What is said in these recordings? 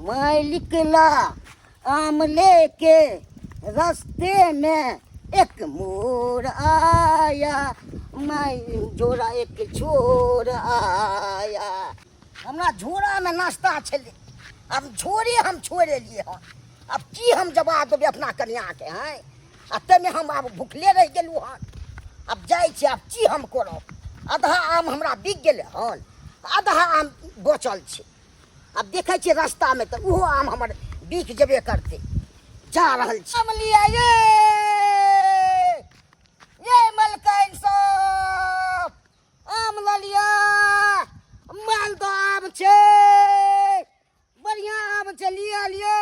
मैं निकला आम लेके रास्ते में एक मोर आया, मैं जोड़ा एक छोर आया। हमरा झोरा में नाश्ता छले, अब झोरे हम छोड़े लिए हन। अब की हम जवाब देबे अपना कन्या के हैं? अते में हम अब भूखले रह गेलू हन। अब जाय छी, अब की हम करब? आधा आम हमरा बिक गेले हन, आधा आम बचल छै। अब देखे छियै रास्ता में तो ओहो आम हमर बिक जेबे करते। जा रहल छी आम लिया ये मलकाइन साहब, आम ल लिया। मालदह आम छै, बढ़िया आम छै, लिया लिया।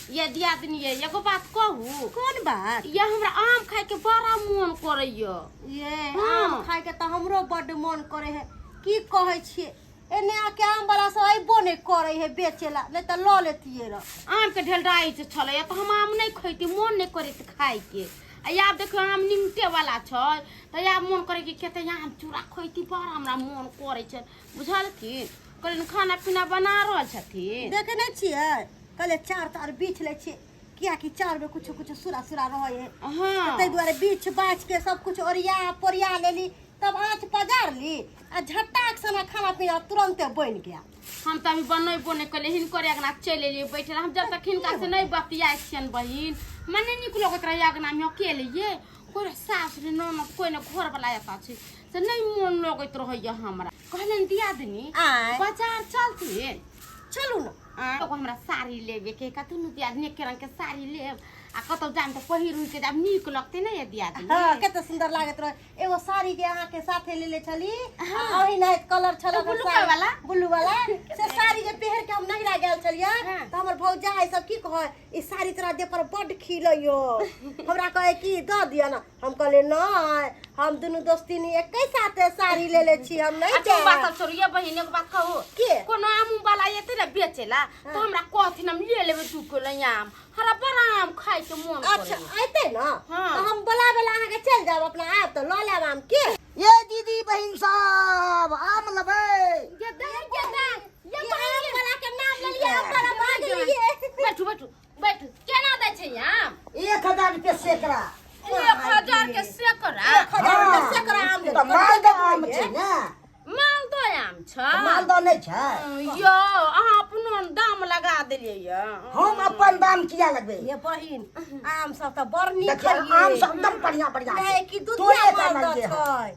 ये दियादनी ये एगो बात कहू। कौन बात? ये हमरा आम खाए के बड़ा मन करैया। ये आम खाए के तो हमरो बड़ मन करे है। की कहे छिए, एने आके आम वाला सब अइबो नहीं करे है बेचेला, नहीं तो ल लेतिए र। आम के ढेलराई से छले तो हम आम नहीं खैती, मन नहीं करे खाए के। आ देखो आम निमटे वाला छै तो या मन करे कि केते आम चूड़ा खैती, बड़ा हमरा मन करे छै। बुझलथिन कलिन खाना पीना बना रहल छथिन। देखे नहीं छिए कले चार तार बीछ ले छिए, किया कि चार में कुछ कुछ सुरा सुरा रहे है। हां तै द्वारे बीछ बाछ के सब कुछ ओरिया पोरिया लेली, तब आँच पजार ली आ झट्टा के समय खाना पीना तुरंत बन गया। हम तो अभी बनैबो नहीं कले, हिनकर अगना चले लिए बैठे। हम जब तक हिनका से नहीं बतियाए छियन बहिन, मने निक लगत रहे अगना में अकेले ये कोई सास रे ननद कोई न घर वाला आता छै से नहीं मन लगत रहैया हमरा। कहलन दियादनी बाजार चलती, चलू न। तो हमरा साड़ी लेबे के कतनु दियादनी के रंग के साड़ी लेब आ कतौ जाम तो पहिरू के जब नीक लगते नहीं दियादनी। हां केते सुंदर लागत रहे। एगो साड़ी के अहाँ के साथे ले ले छली, ओही नाइट कलर छला ब्लू वाला से साड़ी के पहन के हम नहिरा गेल छलिया। त हमर भौजाई सब की कहे, ई साड़ी तोरा देह पर बड खिलैयो, हमरा कहे की द दिया ना। हम कहले नहीं, हम दोनों दोस्तिनी एक साथे साड़ी ले ले छी, हम नहीं दे। बात सब छोड़िए बहिन, एक बात कहू के कोनो आम वाला एते ना बेचेला तो हमरा कहथिन हम ले लेबे 2 किलो आम। हरा बड़ा आम खाए के मन करे। अच्छा आइते ना तो हम बुलावेला अहाँ के चल जाब, अपना आप तो ल लेब आम के। ये दीदी बहन साहब आम लबे। ये आम वाला के नाम ले लिया, हम बड़ा भाग लिए। बैठू बैठू बैठू, केना दै छै आम? 1000 रुपया सैकड़ा। 1000 के सैकड़ा? 1000 के सैकड़ा आम दे। तो मालदह आम छै ना? मालदह आम छ? मालदह नहीं छै? यो अहाँ अपनो दाम लगा देलिए ये। हम अपन दाम किया लगबे? ये बहिन आम सब तो बड़ नीक देखिए है। आम सब एकदम बढ़िया बढ़िया है है कि दूध तो ये मालदह है छै।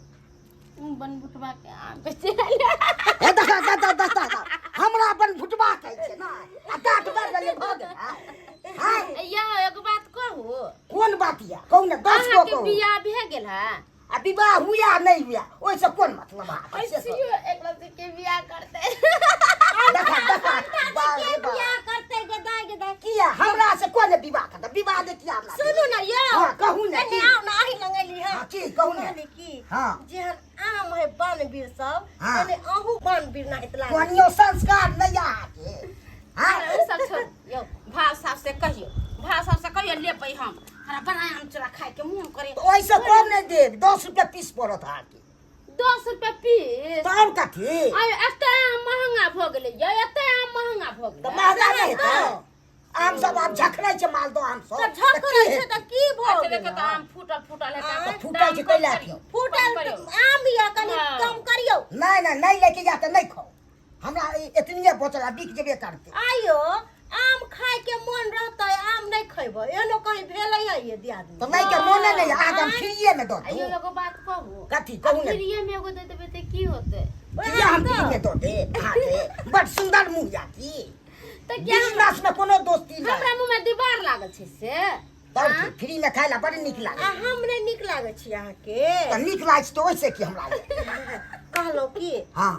बन बुटवा के आम बेचे ए दता हमरा अपन भुटबा कहै छै ना, आ काट कर देले भग। हां या एक बात कहू। कोन बात या कहू ना, 10 गो अहाँ के कहू। बियाह भे गेल है? आ विवाह हुआ नहीं हुआ ओइ से कोन मतलब है? ऐसे एक लड़की के बियाह करते दता के बियाह करते गदाई गदाई किया हमरा से कोन विवाह करता? विवाह दे किया हमरा? सुनू ना यो। हां कहू ना एने की? आओ ना, आही लगेली है। हां की कहू ना? कहली की हां जेहन आम है बनबीर सब, हाँ। एने अहू बनबीर ना इतला। कोनियो संस्कार नहीं आके। हां अरे सब छोड़ यो, भाव साहब से कहियो, भाव साहब से कहियो ले पई हम हरा बना आम चूड़ा खाए के मन करे। तो ऐसे कौन नहीं दे? 10 रुपया पीस पड़त है के। 10 रुपया पीस? तो और कथी? आय एते आम महंगा भ गेलै ये, एते आम महंगा भ तो गेलै। महंगा नहीं तो आम सब आप झखरै छै मालदह आम सब। तो झकरै छै त की भ अच्छा गेल? देखो तो आम फूटल है तो त फूटल छै कैला क्यों? फूटल आम या कनी कम करियो। नहीं लेके जाते नहीं खाओ, हमरा इतनिए बचल बिक जेबे करते। आयो आम खाए के मन रहता है, आम नहीं खइबो एनो कहीं भेलै ये दियादनी। तो नहीं के मोने नहीं आगे हम फ्रीए में दो आइयो दो। एगो बात कहू। कथी कहू ना? फ्रीए में एगो दे देबे त की होतै? ये हम फ्री में दो दे आके बड़ सुंदर मुंह जाती। त क्या बिजनेस में कोनो दोस्ती नहीं। हमरा मुंह में दीवार लागल छै से? तब फ्री में खाइला बड़ नीक लागे। हमरे नीक लागे छी अहाँ के। तो नीक लागे छै तो वैसे की हमरा ले। कहलो की हां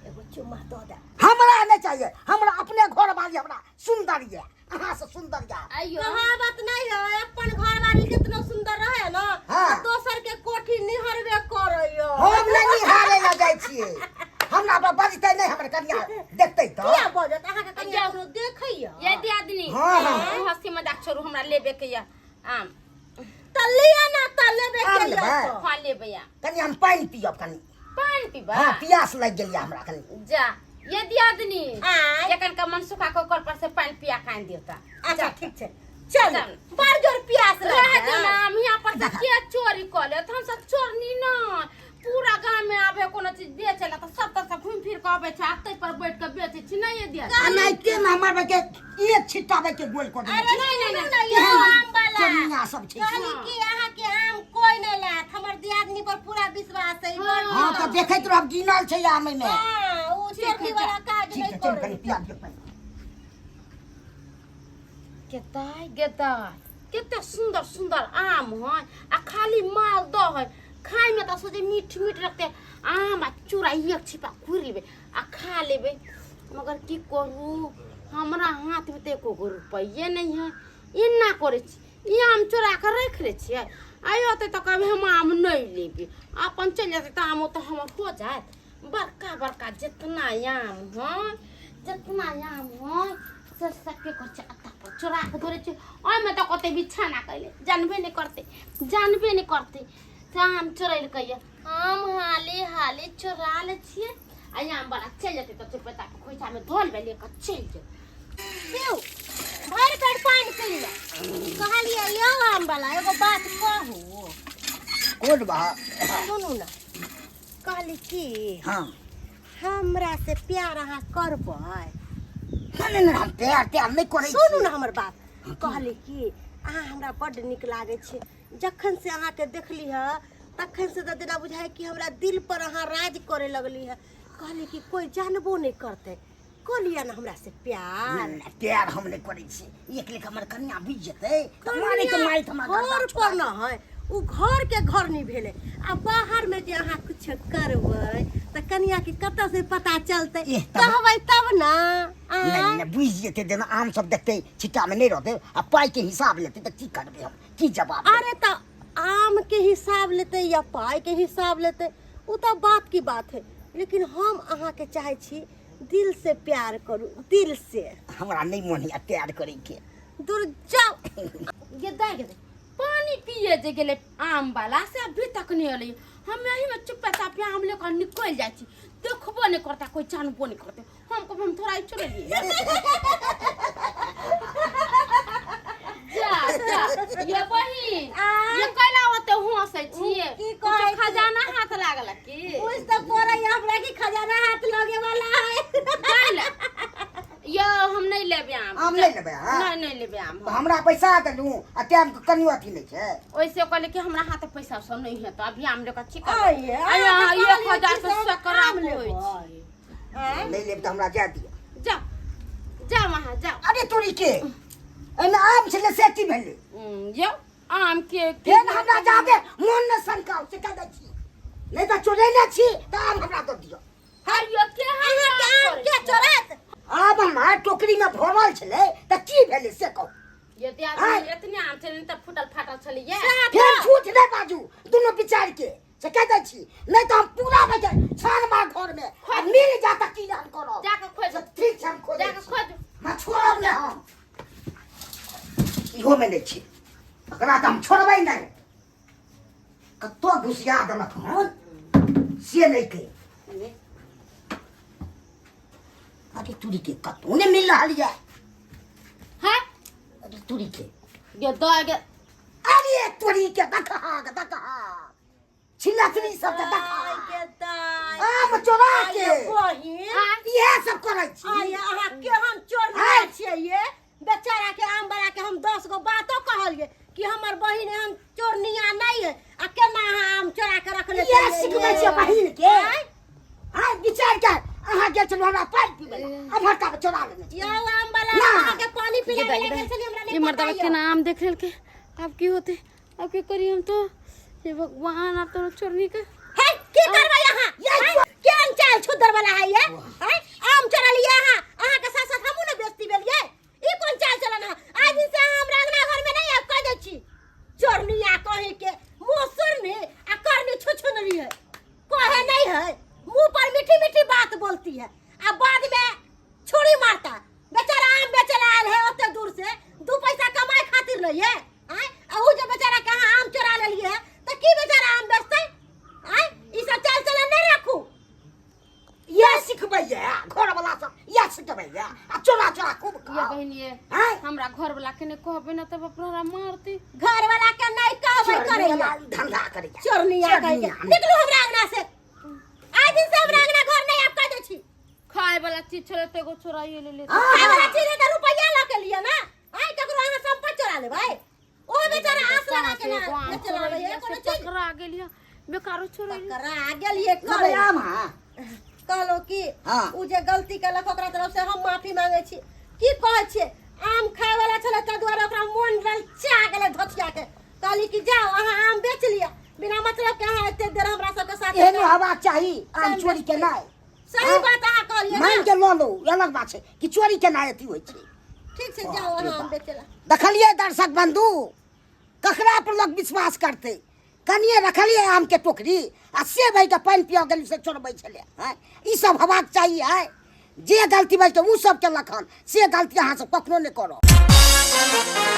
एगो चुम्मा दो दे। हमरा नहीं चाहिए, हमरा अपने घर वाली हमरा सुंदर है, अहाँ से सुंदर या। आइयो कहावत नहीं है अपन घर वाली कितना सुंदर रहे ना, हाँ। दोसर के कोठी निहरबे करयो। हम नहीं निहारे ना जाय छिए, हमरा पर बजते नहीं, हमर कन्या देखते तो किया बजत अहाँ के कन्या ककरो देखैया? ये दियादनी हाँ, हाँ। तू हंसी मजाक छोड़ू, हमरा लेबे के या आम। तलिया ना तलेबे आम के लेबै? या। हां लेबे या। कनी हम पानी पियब कनी। पानी पीबा? हां प्यास लग गेल या हमरा कनी। जा ये दियादनी आय। कन का मन सुखा के ऊपर से पानी पिया खान देता। अच्छा ठीक है चल चल। बड़ जोर प्यास रह लग दे ना हम यहाँ पर से के चोरी कर ले हम सब चोरनी ना पूरा गांव में आवे कोनो चीज बेचेला तो सब तरह से घूम फिर के आवे छै आते पर बैठ के बेचे छी नहीं दिया नहीं के में हमर के एक छिटावे के गोल कर दे अरे नहीं ये आम वाला चनिया सब छै कहली कि यहाँ के आम कोई नहीं लात हमर दियादनी पर पूरा विश्वास है हां तो देखैत रहब गिनल छै आम में हां वो चोरी वाला काज ठीक नहीं है चल करे कनी पिया दे पानी गेदाय केते सुंदर सुंदर आम है आ खाली माल दो है खाए में तो सोचे मीठ मीठ रखते आम आ चूड़ा एक छिपा खुर लेबे आ खा लेबे मगर की करू हमरा हाथ में तो एको रुपये नहीं है इन्ना करे छी ई आम चोरा के रख ले छियै आयो ते तो कभी हम आम नहीं लेबे अपन चल जाते तो आम तो हमर हो जात बड़का बड़का जितना आम है जितना आम है सब सबके करछे अत्ता पर चोरा के धरे छै ओय में तो कते बिछाना कैले जानबे नहीं करते तो आम चोरैल कहिए हम हाले हाले चोरा ले छिए आ आम वाला चल जाते तो चुपता के खोइछा में धोल बे लेके चल जो पियो भर पेट पानी पी ले कहलिए यो आम वाला एगो बात कहू कोड बा सुनू ना कहली कि हां हमरा से प्यार अहाँ करबै नहीं हम प्यार नहीं करे सुनू ना हमर बात कहली कि अहाँ हमरा बड्ड नीक लागे छै जखन से अहाँ के देखली है तखन से जेना बुझाय कि हमरा दिल पर अहाँ राज करे लगली है कहली कि कोई जानबो नहीं करते कहलिए ना हमरा से प्यार हम नहीं करे छी एक लेख हमर कन्या बीज जेते मारे के मारे हमरा घर पर न है उ घर के घर नहीं भेले आ बाहर में जे अहाँ कुछ करबै त कन्या के कत से पता चलते कहबै तब ना नहीं बुझ जेते देना आम सब देखते छिटा में नहीं रहते आ पाई के हिसाब लेते तो की करबे हम की जवाब अरे त आम के हिसाब लेते या पाई के हिसाब लेते उ तो बात की बात है लेकिन हम अहाँ के चाहे छी दिल से प्यार करू दिल से हमरा नहीं मन है प्यार करे के दूर जाओ गेदा पानी पिए जे गेले आम वाला से अभी तक नहीं अलै हम यही में चुप्पे चापे आम लेकर निकल जाय छी देखबो नहीं करता कोई जानबो नहीं करते हम कब हम थोड़ा चले लिए जा ये बहिन ये कैला होते हंसै छिए की कहै खजाना हाथ लागल की कुछ तो पोरा हमरा की खजाना हाथ लगे वाला है कैला यो हम नहीं लेबे आम नहीं लेबे हां नहीं लेबे आम तो हमरा पैसा दलू आ टाइम के कनियो अथी नहीं छै ओइसे कहले कि हमरा हाथ पैसा सब नहीं है तो अभी आम लेकर चिकन आइए ये खजा से सकरा होय छै नहीं लेब तो हमरा जा दिया जा वहां जाओ अरे तोरी के एना आम छले सेटी भेले यो आम के फेन हमरा जाबे मन न संकाउ से कह दै छी नहीं तो चोरेने छी तो आम हमरा दे दियो हरियो के आम के चोरत आब हमार टोकरी में भरल छले त की भेले से कहू ये आदमी इतने आम छले त फुटल फाटल छले ये फेर झूठ नहीं बाजू दोनों विचार के से कह दै छी नहीं तो हम पूरा बजे छान मार घर में और मिल जाता की हम करो जाके खोज ठीक हम खोज जाके खोज मैं छोड़ब नहीं हम इहो में नहीं छी अगला तो हम छोड़बै नहीं कतो घुसिया देलक हम से नहीं के अरे तुरी के कतो ने मिल रहा है है अरे तुरी के ये दगे अरे तुरी के दखा छिलकनी सब दखा के दाई आम चोरा के बहिन ये सब करे छी आय अहाँ के हम चोर नहीं छिए ये बेचारा के आम वाला के हम 10 गो बातो कहलिए कि हमर बहिन हम चोरनिया नहीं है आ केना आम चोरा के रखले ये सिखबै छी बहिन के हां विचार कर अहाँ गेल छलु हमरा पानी पीबे अब हटा चोरा लेने यो आम वाला अहाँ के पानी पीले गेल छली हमरा ये मर्दवा के नाम देख लेल के अब की होते अब की करी हम तो ये भगवान आप तो चोरनी के है की करबा यहाँ ये केन चाल छुदर वाला है ये है आम चोरा लिया अहाँ के साथ साथ हमहु न बेइज्जती भेलिए ई कोन चाल चलन है आज दिन से हम रंगना घर में नहीं कह दै छी चोरनिया कहे के मुसुर ने आ करनी छुछुनरी है कहे नहीं है मुंह पर मीठी मीठी बात बोलती है अब बाद में छुरी मारता बेचारा आम बेचला आयल है ओते दूर से 2 पैसा कमाए खातिर नहीं है अहू जो बेचारा कहां आम चोरा ले लिए तो की बेचारा आम बेचते ई सब चाल चलन नहीं रखू ये सिखबै ये घर वाला सब ये लिया आ चोरा चोरा खूब ये बहन ये हैं हमरा घर वाला के ने कहबे ना तब अपना मारती घर वाला के नहीं कहबै करे धंधा करे चोरनिया कह के निकलू हमरा अंगना से आज दिन से हमरा अंगना घर नहीं आप कह दे छी खाए वाला चीज छले तो एगो चोराइए ले ले खाए वाला चीज के रुपया ला के लिए ना आई ककरो अहाँ संपत्ति चोरा ले भाई ओ बेचारा आस लगा के ना चोरावे ये कोनो चीज पकड़ा गेलिया बेकारो चोराइए करा गेलिए करे आम हां कहलो कि हाँ। उ जे गलती केलक ओकरा तरफ से हम माफी मांगे छी की कहै छी आम खाए वाला छले त दुआरे ओकरा मोन ललचा गेले धोतिया के कहली कि जाओ अहाँ आम बेच लिया बिना मतलब के अहाँ एते देर हमरा सब के साथ एहनो हवा चाहिए आम चोरी के नहीं सही बात अहाँ कहलिए मान ना के लो लो अलग बात है कि चोरी के नहीं अथी होय छै ठीक से जाओ अहाँ आम बेचला देखलिए दर्शक बंधु ककरा पर लोग विश्वास करते कनिए रखलिए आम के टोकरी आ से भाई के पानी पिया गली से चोरबै छले हैं ई सब हवाक चाहिए है जे गलती भाई तो उ सब के लखन से गलती अहाँ सब कखनो नहीं करो।